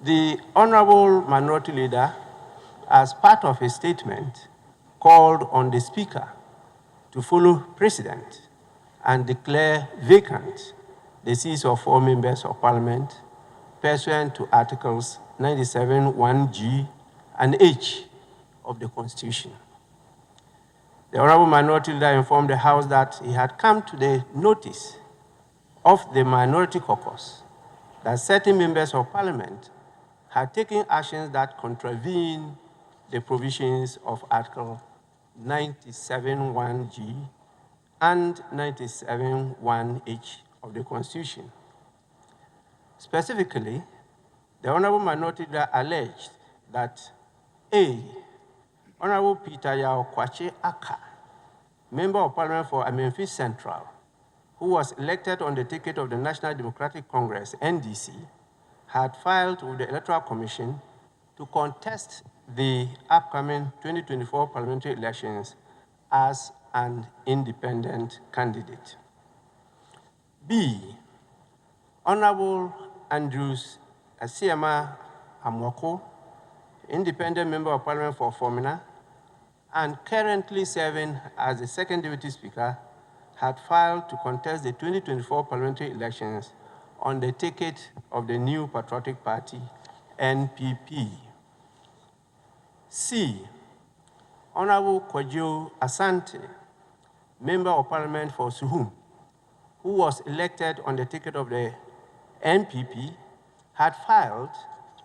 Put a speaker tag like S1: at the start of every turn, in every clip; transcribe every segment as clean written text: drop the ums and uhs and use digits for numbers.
S1: The Honorable Minority Leader, as part of his statement, called on the Speaker to follow precedent and declare vacant the seats of 4 members of Parliament pursuant to Articles 97(1)(g) and (h) of the Constitution. The Honorable Minority Leader informed the House that he had come to the notice of the Minority Caucus that certain members of Parliament had taken actions that contravene the provisions of Article 97(1)(g) and 97(1)(h) of the Constitution. Specifically, the Honorable Minority Leader alleged that A. Honorable Peter Yao Kwache Aka, Member of Parliament for Amenfi Central, who was elected on the ticket of the National Democratic Congress, NDC, had filed with the Electoral Commission to contest the upcoming 2024 parliamentary elections as an independent candidate. B. Honorable Andrews Asiama Amwako, independent member of Parliament for Formina, and currently serving as the second Deputy Speaker, had filed to contest the 2024 parliamentary elections on the ticket of the New Patriotic Party, NPP. C. Honorable Kwadwo Asante, Member of Parliament for Suhum, who was elected on the ticket of the NPP, had filed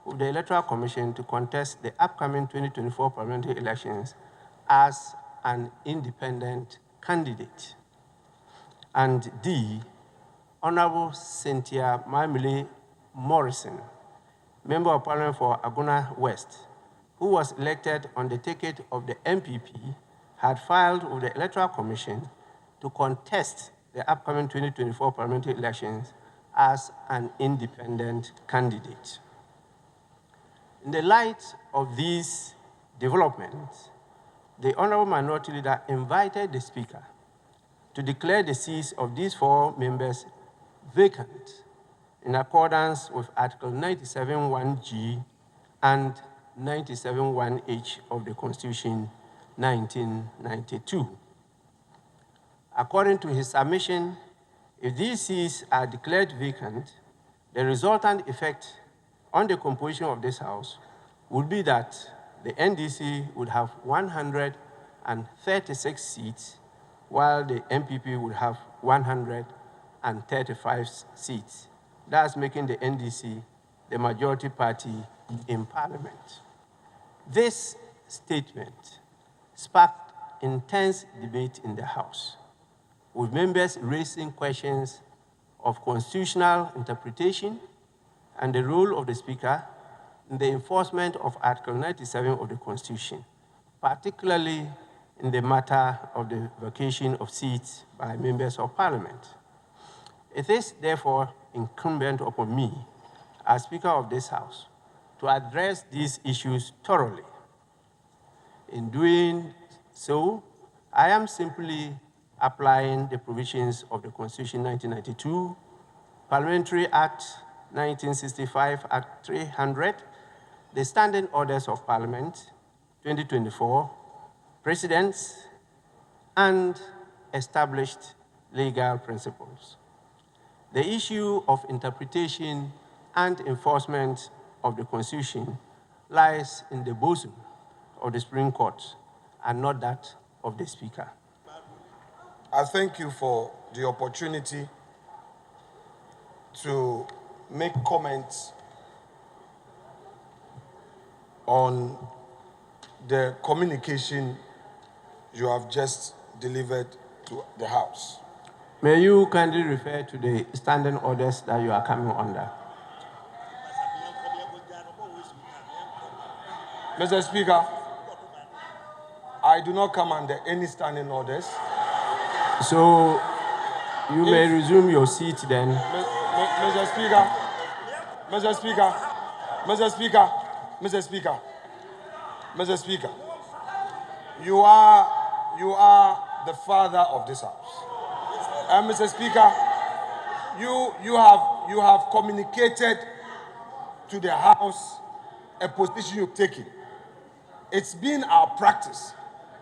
S1: with the Electoral Commission to contest the upcoming 2024 parliamentary elections as an independent candidate. And D. Honorable Cynthia Mamile Morrison, Member of Parliament for Aguna West, who was elected on the ticket of the NPP, had filed with the Electoral Commission to contest the upcoming 2024 parliamentary elections as an independent candidate. In the light of these developments, the Honorable Minority Leader invited the Speaker to declare the seats of these 4 members vacant in accordance with Article 97(1)(g) and 97(1)(h) of the Constitution 1992. According to his submission, if these seats are declared vacant, the resultant effect on the composition of this House would be that the NDC would have 136 seats, while the NPP would have 135 seats, thus making the NDC the majority party in Parliament. This statement sparked intense debate in the House, with members raising questions of constitutional interpretation and the role of the Speaker in the enforcement of Article 97 of the Constitution, particularly in the matter of the vacation of seats by members of Parliament. It is therefore incumbent upon me, as Speaker of this House, to address these issues thoroughly. In doing so, I am simply applying the provisions of the Constitution 1992, Parliamentary Act 1965, Act 300, the Standing Orders of Parliament 2024, precedents, and established legal principles. The issue of interpretation and enforcement of the Constitution lies in the bosom of the Supreme Court and not that of the Speaker.
S2: I thank you for the opportunity to make comments on the communication you have just delivered to the House.
S1: May you kindly refer to the standing orders that you are coming under.
S2: Mr. Speaker, I do not come under any standing orders.
S1: So you may resume your seat then.
S2: Mr. Speaker, Mr. Speaker, Mr. Speaker, Mr. Speaker, Mr. Speaker, you are the father of this House. And Mr. Speaker, you have communicated to the House a position you've taken. It's been our practice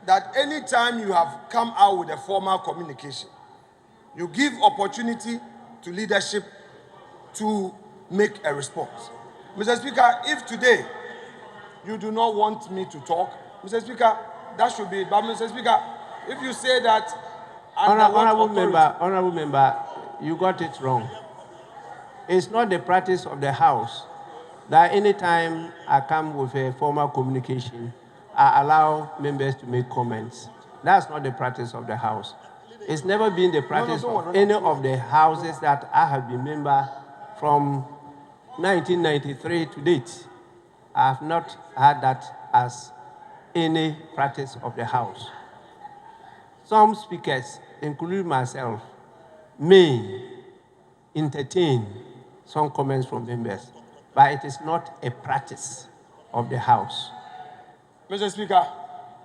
S2: that any time you have come out with a formal communication, you give opportunity to leadership to make a response. Mr. Speaker, if today you do not want me to talk, Mr. Speaker, that should be it. But Mr. Speaker, if you say that
S1: Honorable member, you got it wrong. It's not the practice of the House that any time I come with a formal communication, I allow members to make comments. That's not the practice of the House. It's never been the practice of any of the houses that I have been member from 1993 to date. I have not had that as any practice of the House. Some speakers, including myself, may entertain some comments from members, but it is not a practice of the House.
S2: Mr. Speaker,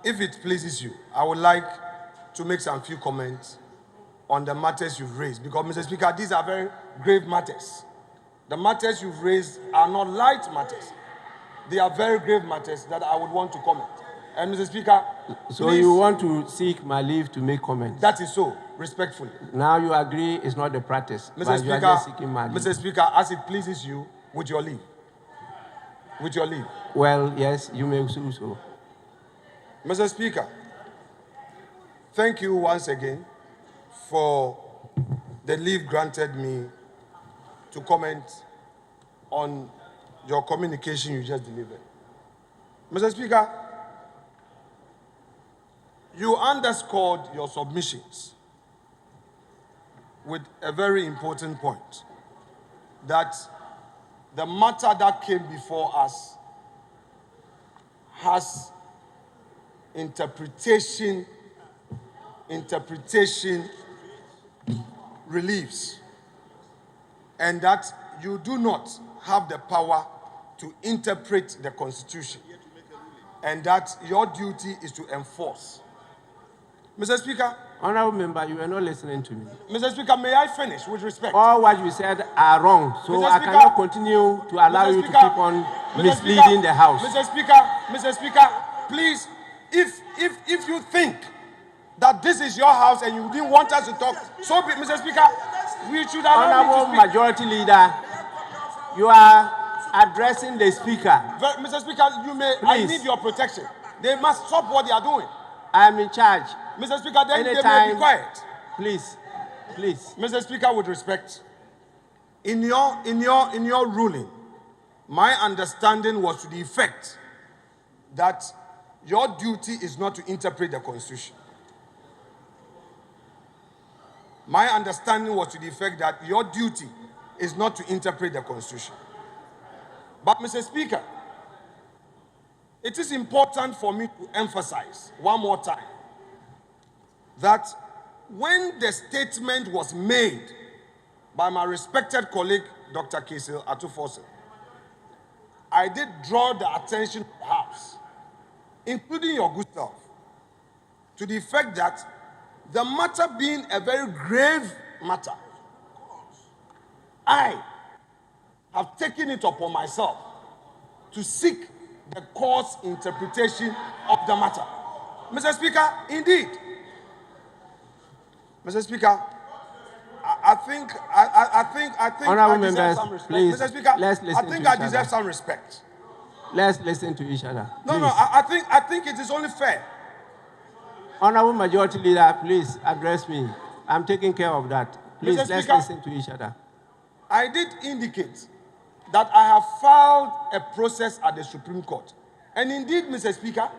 S2: if it pleases you, I would like to make some few comments on the matters you've raised, because, Mr. Speaker, these are very grave matters. The matters you've raised are not light matters. They are very grave matters that I would want to comment. And, Mr. Speaker,
S1: so
S2: please,
S1: you want to seek my leave to make comments?
S2: That is so, respectfully.
S1: Now you agree it's not the practice,
S2: Mr.
S1: but
S2: Speaker,
S1: you are just seeking my leave.
S2: Mr. Speaker, as it pleases you, with your leave. With your leave.
S1: Well, yes, you may do so.
S2: Mr. Speaker, thank you once again for the leave granted me to comment on your communication you just delivered. Mr. Speaker, you underscored your submissions with a very important point, that the matter that came before us has interpretation reliefs, and that you do not have the power to interpret the Constitution, and that your duty is to enforce. Mr. Speaker.
S1: Honorable member, you are not listening to me.
S2: Mr. Speaker, may I finish with respect?
S1: All what you said are wrong, so I cannot continue to allow you to keep on misleading the House.
S2: Mr. Speaker, please, if you think that this is your House and you didn't want us to talk, so be, Mr. Speaker, we should allow you to speak.
S1: Honorable Majority Leader, you are addressing the Speaker.
S2: Mr. Speaker, you may. Please. I need your protection. They must stop what they are doing.
S1: I am in charge.
S2: Mr. Speaker, then they may be quiet.
S1: Please.
S2: Mr. Speaker, with respect, in your ruling, my understanding was to the effect that your duty is not to interpret the Constitution. My understanding was to the effect that your duty is not to interpret the Constitution. But, Mr. Speaker, it is important for me to emphasize one more time that when the statement was made by my respected colleague, Dr. Kisil Atufosin, I did draw the attention of the House, including your good self, to the effect that the matter being a very grave matter, I have taken it upon myself to seek the court's interpretation of the matter. Mr. Speaker, indeed. Mr. Speaker, I think
S1: Honorable
S2: I deserve some respect.
S1: Please,
S2: Mr. Speaker,
S1: let's listen
S2: I think
S1: to
S2: I
S1: each
S2: deserve
S1: other.
S2: some respect.
S1: Let's listen to each other.
S2: No, I think it is only fair.
S1: Honorable Majority Leader, please address me. I'm taking care of that. Please,
S2: Mr.
S1: let's
S2: Speaker,
S1: listen to each other.
S2: I did indicate that I have filed a process at the Supreme Court. And indeed, Mr. Speaker,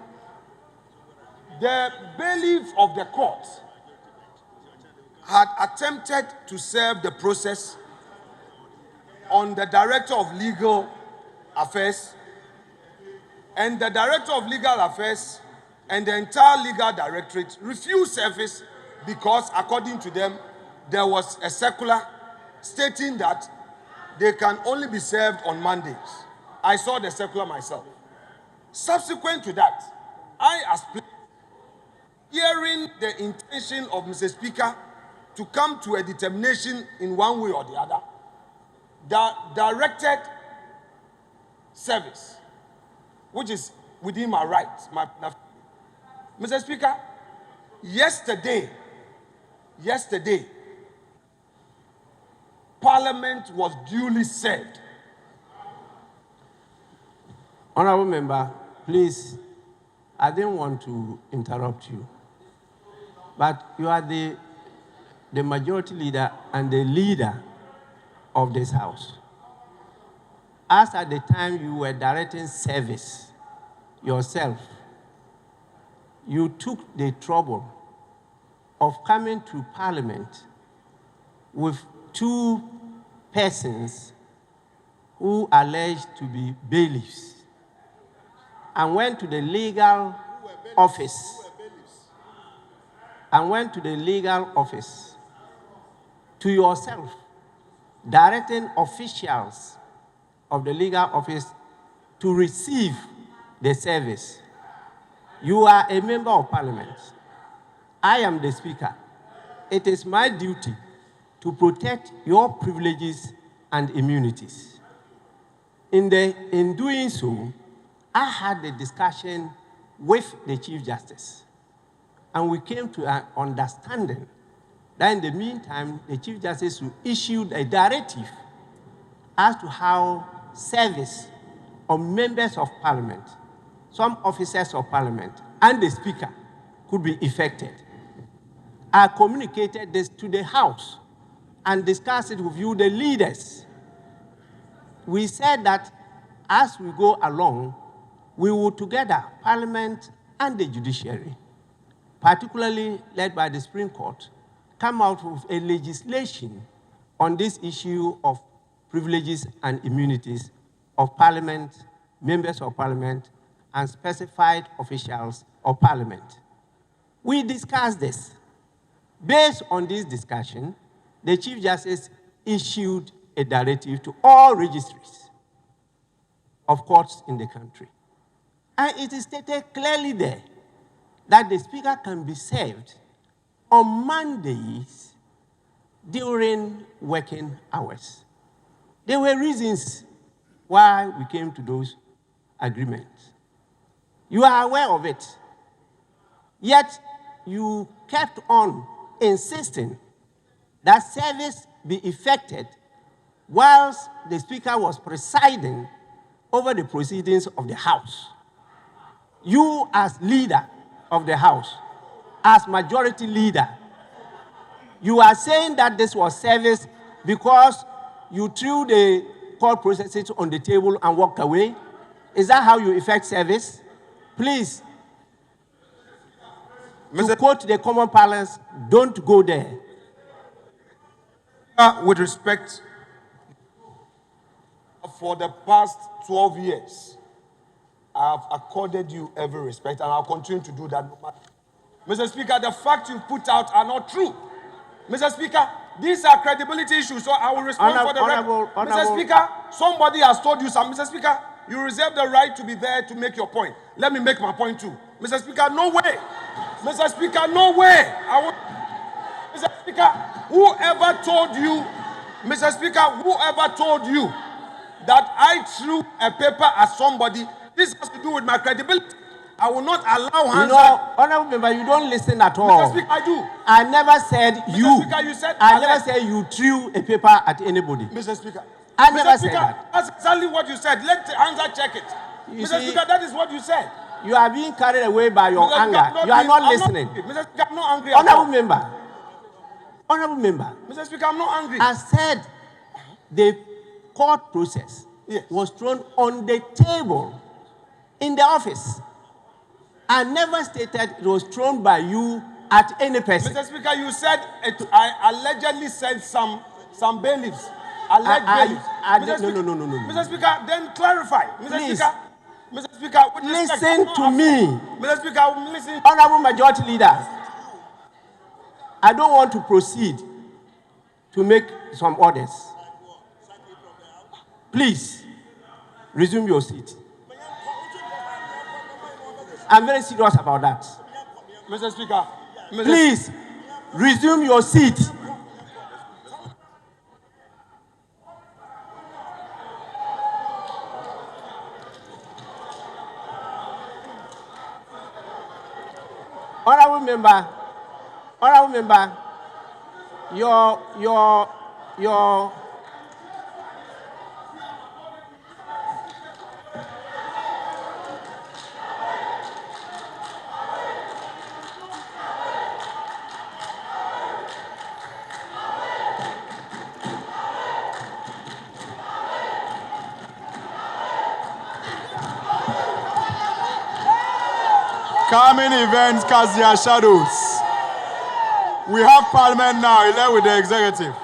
S2: the bailiff of the court had attempted to serve the process on the Director of Legal Affairs, and the Director of Legal Affairs and the entire legal directorate refused service because, according to them, there was a circular stating that they can only be served on Mondays. I saw the circular myself. Subsequent to that, I, as hearing the intention of Mr. Speaker to come to a determination in one way or the other, directed service, which is within my rights. Mr. Speaker, yesterday, Parliament was duly served.
S1: Honorable member, please, I didn't want to interrupt you, but you are the majority leader and the leader of this House. As at the time you were directing service yourself, you took the trouble of coming to Parliament with 2 persons who are alleged to be bailiffs and went to the legal office to yourself, directing officials of the legal office to receive the service. You are a member of Parliament. I am the Speaker. It is my duty to protect your privileges and immunities. In doing so, I had a discussion with the Chief Justice, and we came to an understanding that in the meantime, the Chief Justice issued a directive as to how service of members of Parliament, some officers of Parliament, and the Speaker could be effected. I communicated this to the House and discussed it with you, the leaders. We said that as we go along, we will together, Parliament and the judiciary, particularly led by the Supreme Court, come out with a legislation on this issue of privileges and immunities of Parliament, members of Parliament, and specified officials of Parliament. We discussed this. Based on this discussion, the Chief Justice issued a directive to all registries of courts in the country. And it is stated clearly there that the Speaker can be served on Mondays during working hours. There were reasons why we came to those agreements. You are aware of it. Yet you kept on insisting that service be effected whilst the Speaker was presiding over the proceedings of the House. You, as leader of the House, as majority leader, you are saying that this was service because you threw the court processes on the table and walked away? Is that how you effect service? Please, to quote the common parlance, don't go there.
S2: With respect, for the past 12 years, I have accorded you every respect, and I'll continue to do that. Mr. Speaker, the facts you put out are not true. Mr. Speaker, these are credibility issues, so I will respond for the record. Mr. Speaker, somebody has told you something. Mr. Speaker, you reserve the right to be there to make your point. Let me make my point too. Mr. Speaker, no way. Mr. Speaker, no way. Mr. Speaker, whoever told you, Mr. Speaker, whoever told you that I threw a paper at somebody, this has to do with my credibility. I will not allow hands.
S1: Honorable member, you don't listen at all.
S2: Mr. Speaker, I do.
S1: I never said you.
S2: Mr. Speaker, you said
S1: I never said you threw a paper at anybody.
S2: Mr. Speaker,
S1: I never said that.
S2: That's exactly what you said. Let the answer check it. Mr. Speaker, that is what you said.
S1: You are being carried away by your anger. You are not listening.
S2: Mr. Speaker, I'm not angry.
S1: Honorable member.
S2: Mr. Speaker, I'm not angry.
S1: I said the court process was thrown on the table in the office. I never stated it was thrown by you at any person.
S2: Mr. Speaker, you said I allegedly said some bailiffs. Alleged bailiffs.
S1: No.
S2: Mr. Speaker, then clarify.
S1: Please.
S2: Mr. Speaker,
S1: Listen to me.
S2: Mr. Speaker, I'm listening.
S1: Honorable Majority Leader, I don't want to proceed to make some orders. Please, resume your seat. I'm very serious about that.
S2: Mr. Speaker.
S1: Please, resume your seat. Honorable member, your
S3: Coming events cast their shadows. We have Parliament now, elect with the executive.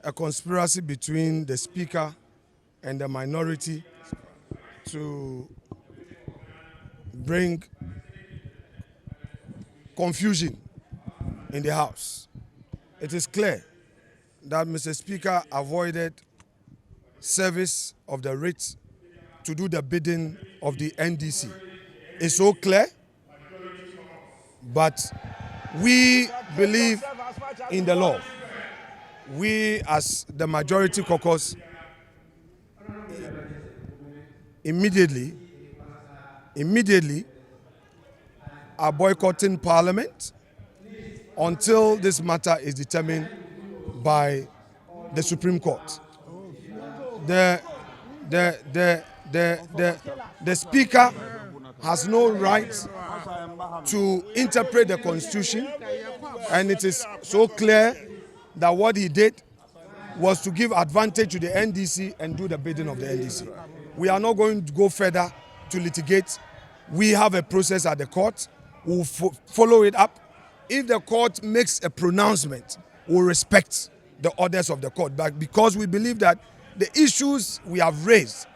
S2: A conspiracy between the Speaker and the minority to bring confusion in the House. It is clear that Mr. Speaker avoided service of the writ to do the bidding of the NDC. It's so clear, but we believe in the law. We, as the majority caucus, immediately are boycotting Parliament until this matter is determined by the Supreme Court. The Speaker has no right to interpret the Constitution, and it is so clear that what he did was to give advantage to the NDC and do the bidding of the NDC. We are not going to go further to litigate. We have a process at the court. We'll follow it up. If the court makes a pronouncement, we'll respect the orders of the court. But because we believe that the issues we have raised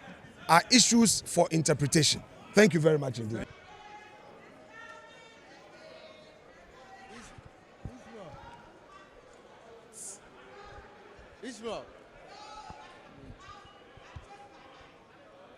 S2: are issues for interpretation. Thank you very much indeed.
S4: Israel.